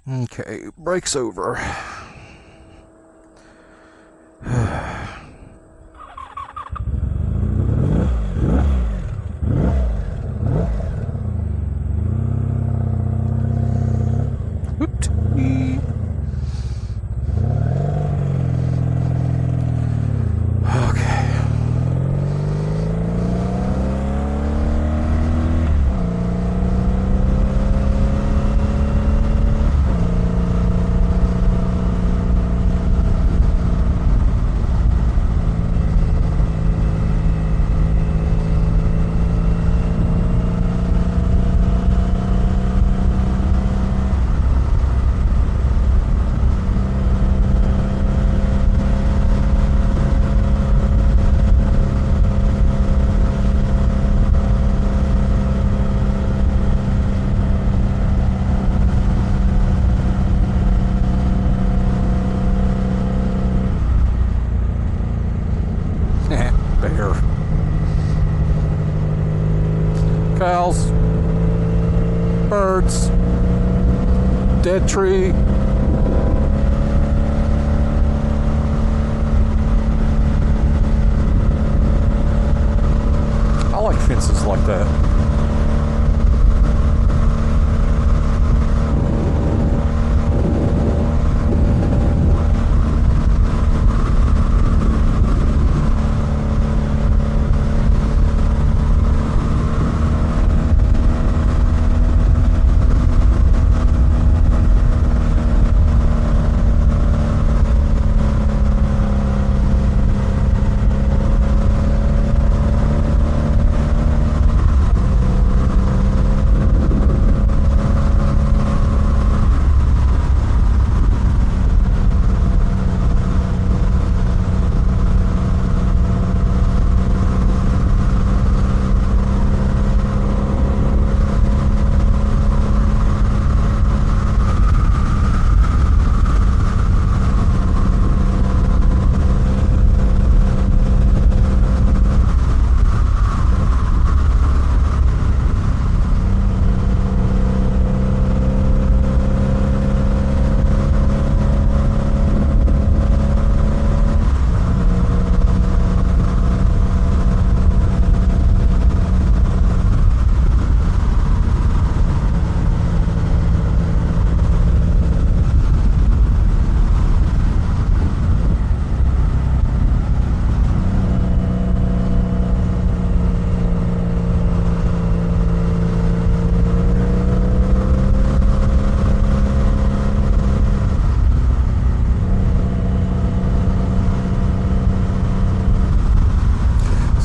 Okay, break's over. Oopsie. Okay. Bear. Cows. Birds. Dead tree. I like fences like that.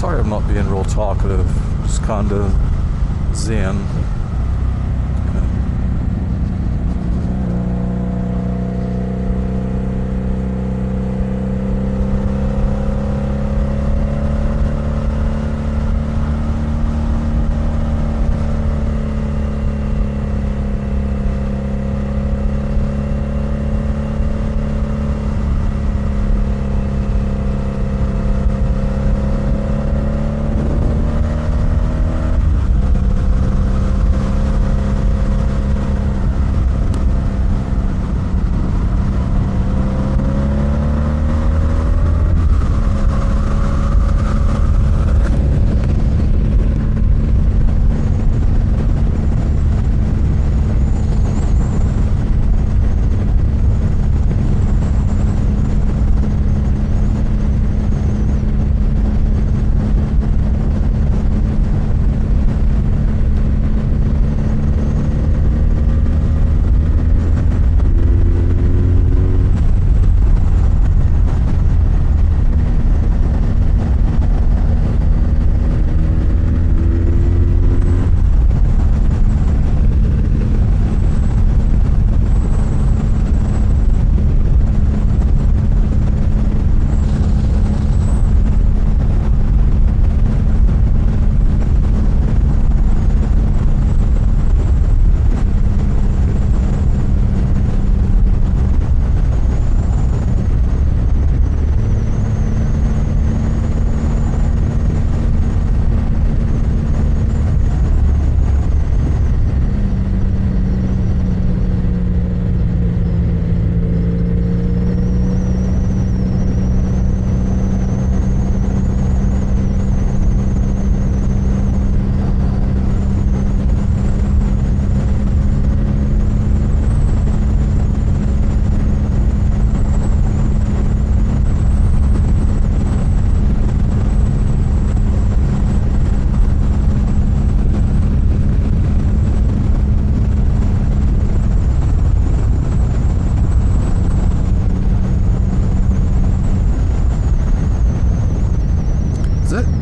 Sorry I'm not being real talkative, just kind of zen.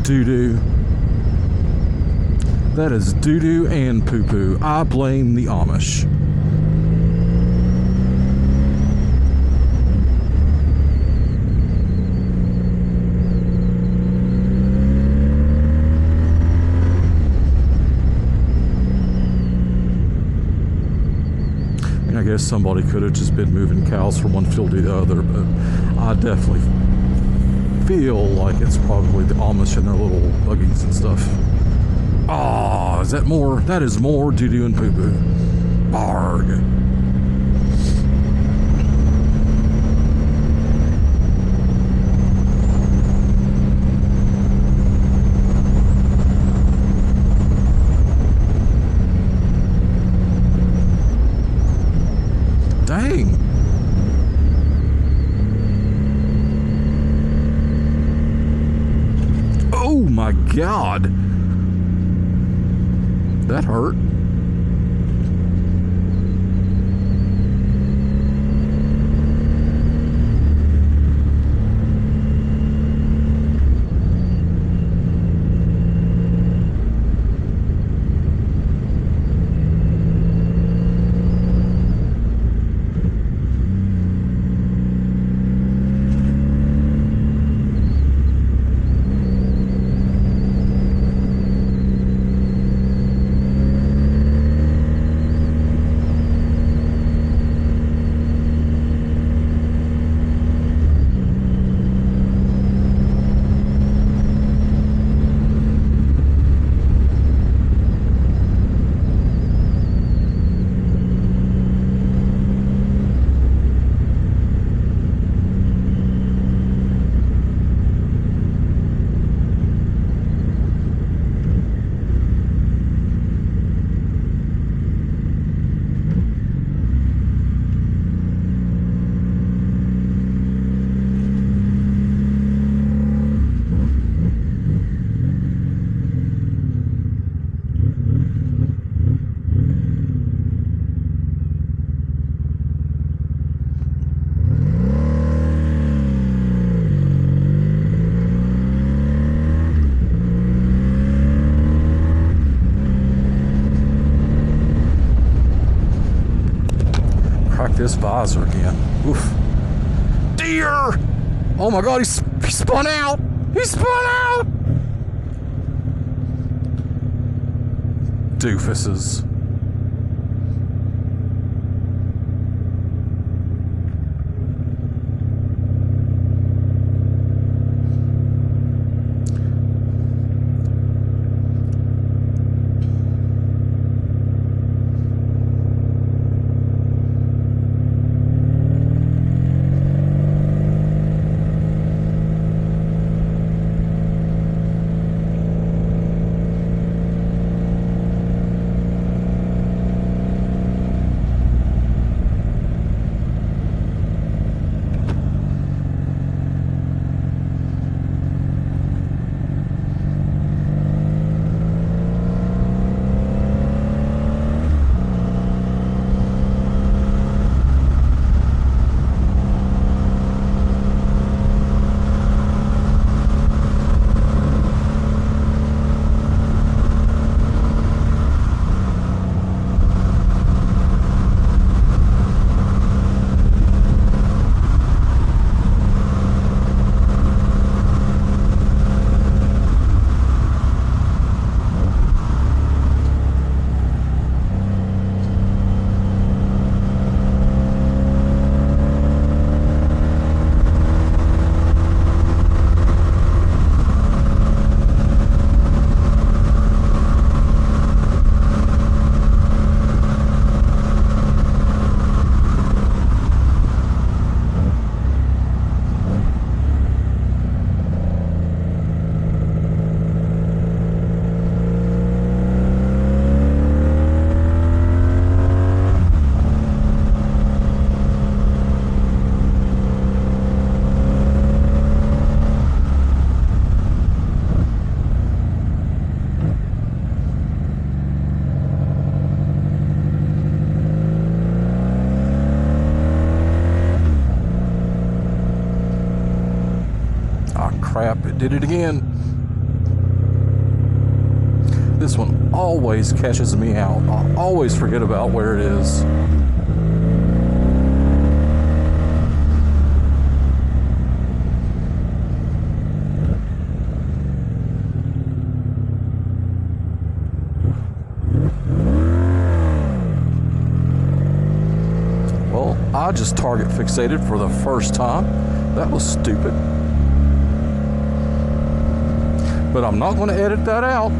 doo-doo. That is doo-doo and poo-poo. I blame the Amish. I guess somebody could have just been moving cows from one field to the other, but I definitely feel like it's probably the Amish and their little buggies and stuff. Ah, is that more? That is more doo-doo and poo-poo. Barg. Dang. Oh my God. That hurt. This visor again. Oof. Deer! Oh my God, he spun out! He spun out! Doofuses. Crap, it did it again. This one always catches me out. I always forget about where it is. Well, I just target fixated for the first time. That was stupid. But I'm not going to edit that out.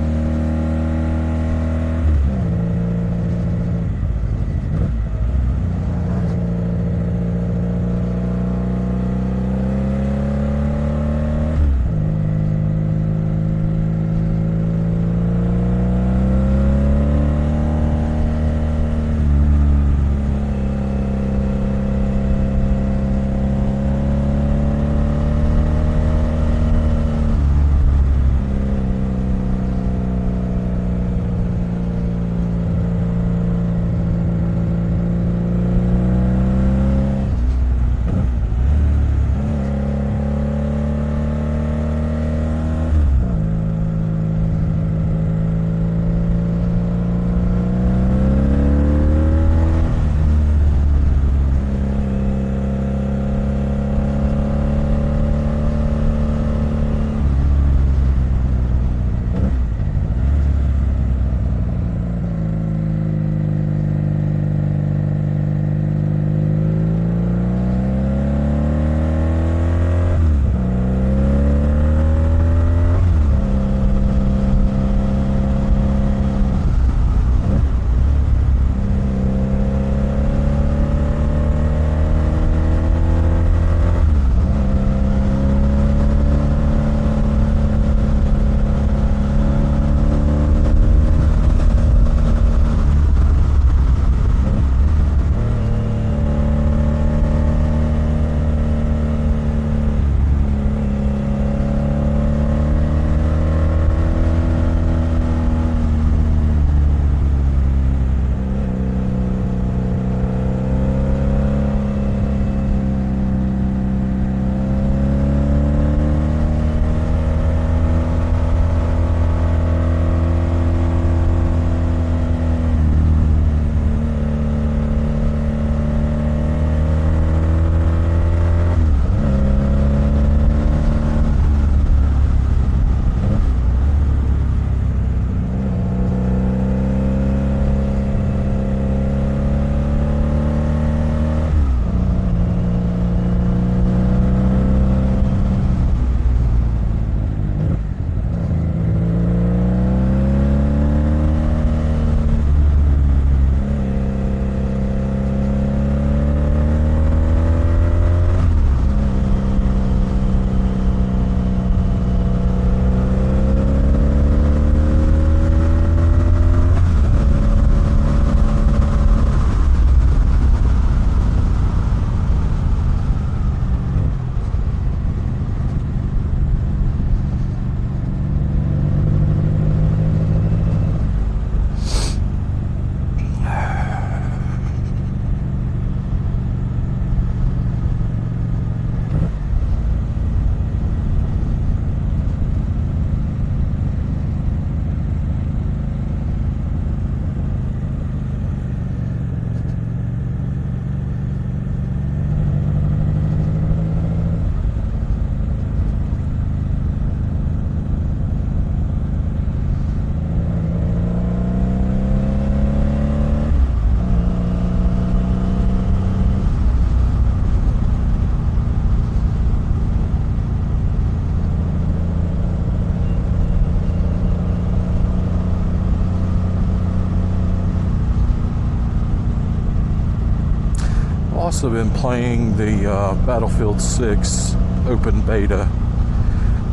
Also been playing the Battlefield 6 open beta,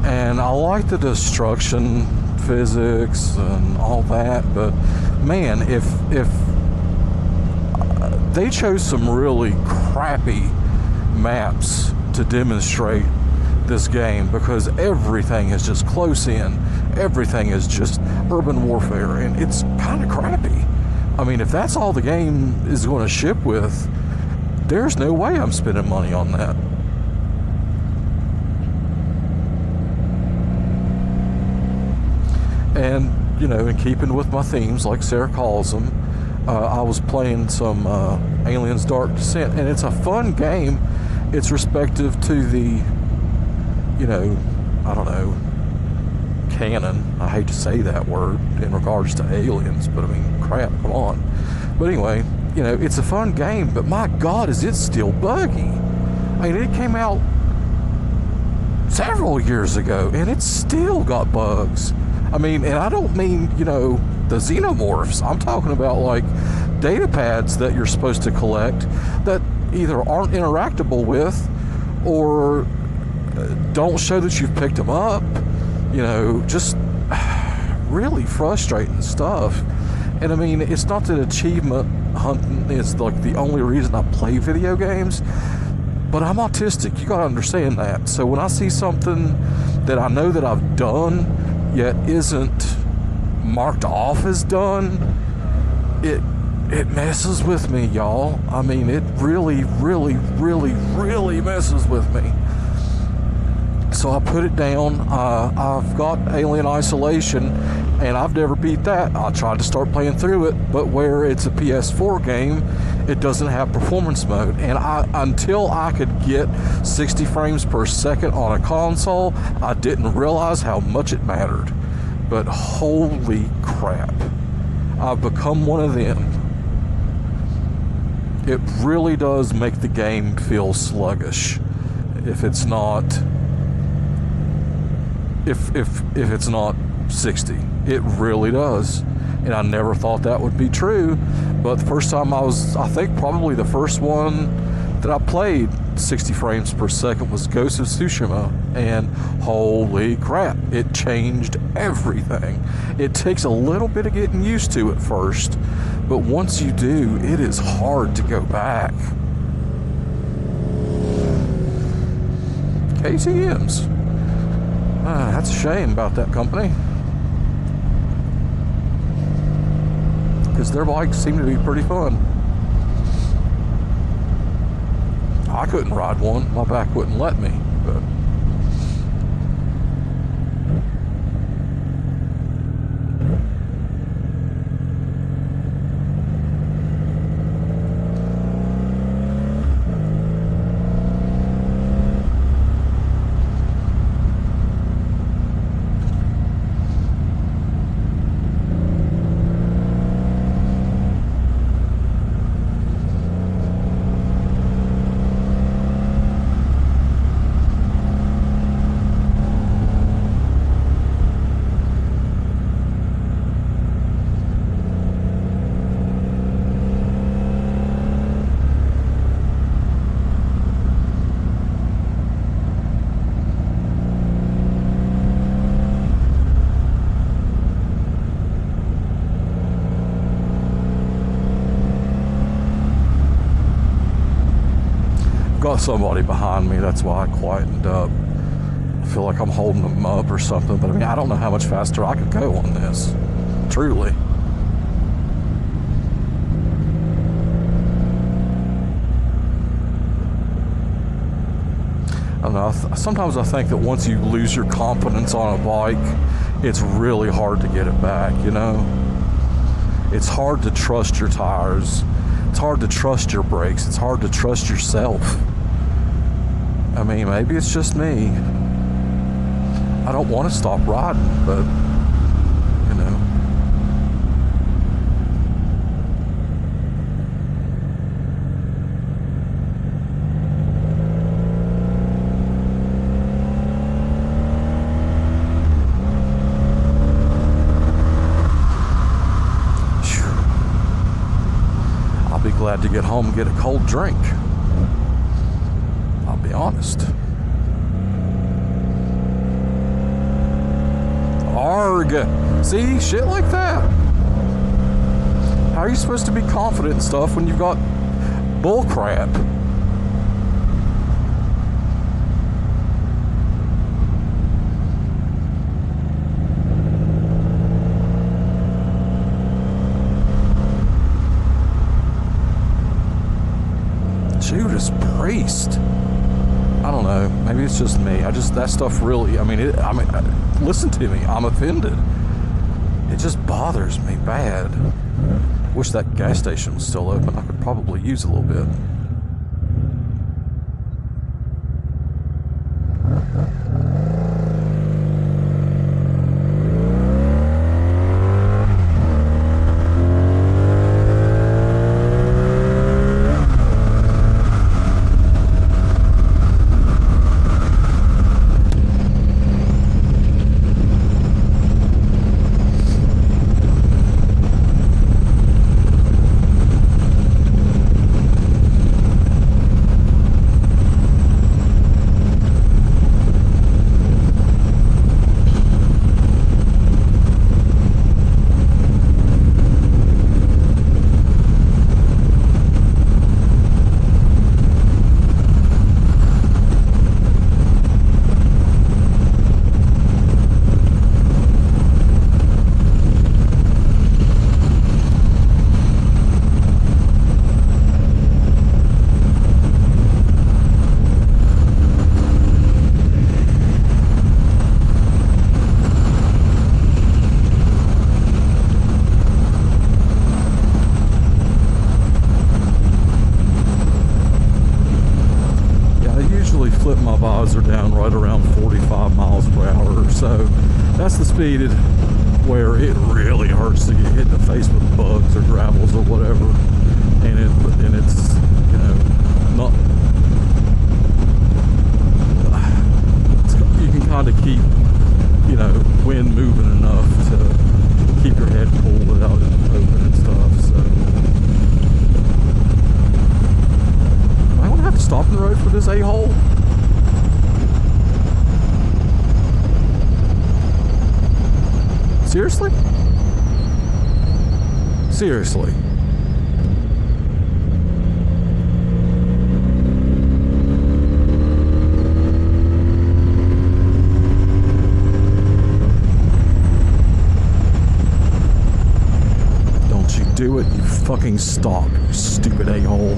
and I like the destruction physics and all that, but man, if they chose some really crappy maps to demonstrate this game, because everything is just close in, everything is just urban warfare, and it's kind of crappy. I mean, if that's all the game is going to ship with, there's no way I'm spending money on that. And you know, in keeping with my themes, like Sarah calls them, I was playing some Aliens Dark Descent, and it's a fun game. It's respective to the, you know, I don't know, canon. I hate to say that word in regards to aliens, but I mean, crap, come on. But anyway, you know, it's a fun game, but my God, is it still buggy. I mean, it came out several years ago, and it's still got bugs. I mean, and I don't mean, you know, the xenomorphs. I'm talking about, like, data pads that you're supposed to collect that either aren't interactable with or don't show that you've picked them up. You know, just really frustrating stuff. And I mean, it's not that achievement hunting is like the only reason I play video games, but I'm autistic. You gotta understand that. So when I see something that I know that I've done yet isn't marked off as done, it messes with me, y'all. I mean, it really, really, really, really messes with me. So I put it down. I've got Alien Isolation, and I've never beat that. I tried to start playing through it, but where it's a PS4 game, it doesn't have performance mode. And until I could get 60 frames per second on a console, I didn't realize how much it mattered. But holy crap, I've become one of them. It really does make the game feel sluggish if it's not if it's not 60. It really does. And I never thought that would be true, but the first time I think probably the first one that I played 60 frames per second was Ghost of Tsushima, and holy crap, it changed everything. It takes a little bit of getting used to at first, but once you do, it is hard to go back. KTM's. That's a shame about that company, because their bikes seem to be pretty fun. I couldn't ride one. My back wouldn't let me, but got somebody behind me, that's why I quietened up. I feel like I'm holding them up or something, but I mean, I don't know how much faster I could go on this, truly. I don't know, sometimes I think that once you lose your confidence on a bike, it's really hard to get it back, you know? It's hard to trust your tires. It's hard to trust your brakes. It's hard to trust yourself. I mean, maybe it's just me. I don't want to stop riding, but, you know. I'll be glad to get home and get a cold drink. I'll be honest. Arg! See? Shit like that. How are you supposed to be confident in stuff when you've got bull crap? Judas Priest. I don't know. Maybe it's just me. That stuff really. I mean, listen to me. I'm offended. It just bothers me bad. Wish that gas station was still open. I could probably use a little bit. Flip my visor down right around 45 miles per hour or so. That's the speed where it really hurts to get hit in the face with bugs or gravels or whatever, and it's, you know, not, you can kind of keep, you know, wind moving enough to keep your head cool without it open and stuff. So I don't have to stop in the road for this a-hole. Seriously? Seriously? Don't you do it, you fucking stop, you stupid a-hole.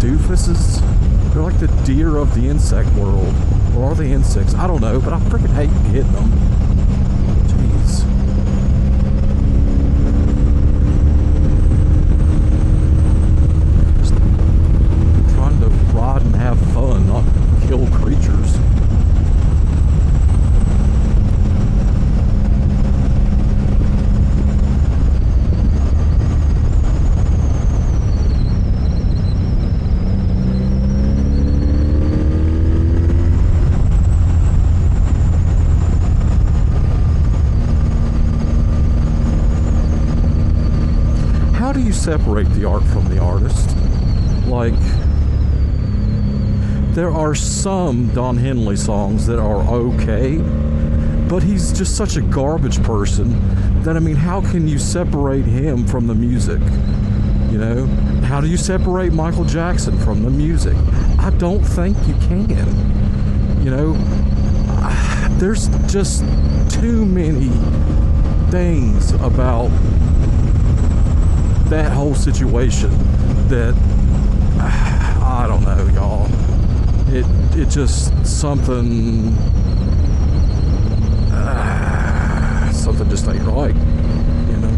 Doofuses. They're like the deer of the insect world. Or are they insects? I don't know, but I freaking hate hitting them. Jeez. Just trying to ride and have fun, not kill creatures. How do you separate the art from the artist? Like, there are some Don Henley songs that are okay, but he's just such a garbage person that, I mean, how can you separate him from the music? You know, how do you separate Michael Jackson from the music? I don't think you can. You know, there's just too many things about that whole situation that I don't know, y'all. It just something just ain't right, you know.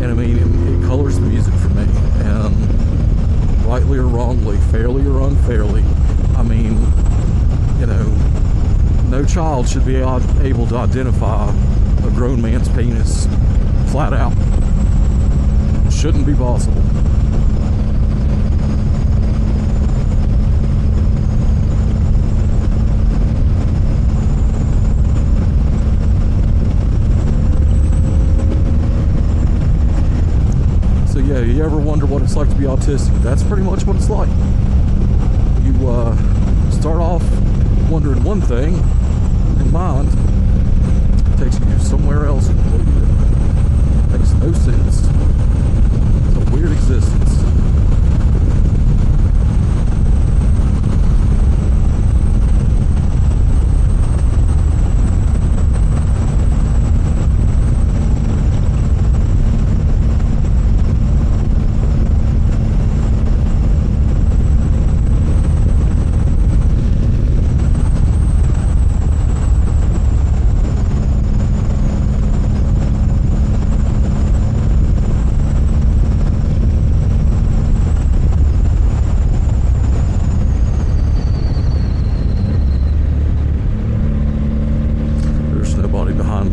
And I mean, it colors the music for me, and rightly or wrongly, fairly or unfairly, I mean, you know, no child should be able to identify a grown man's penis flat out. Shouldn't be possible. So yeah, you ever wonder what it's like to be autistic? That's pretty much what it's like. You start off wondering one thing, and mind takes you somewhere else completely different. Makes no sense. It's a weird existence.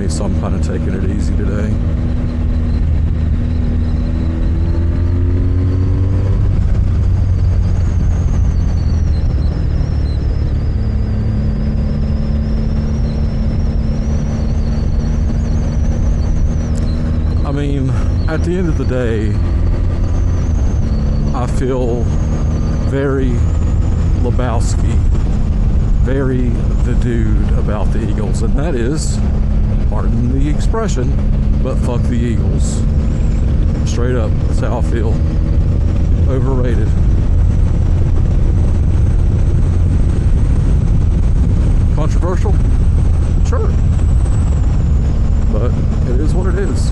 So I'm kind of taking it easy today. I mean, at the end of the day, I feel very Lebowski, very the dude about the Eagles, and that is, pardon the expression, but fuck the Eagles. Straight up, that's how I feel. Overrated. Controversial? Sure. But it is what it is.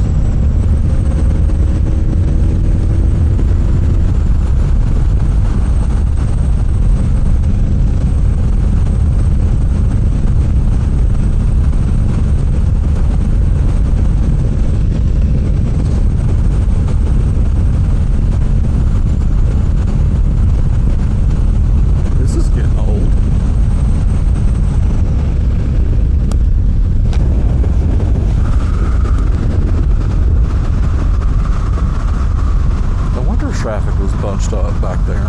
Traffic was bunched up back there.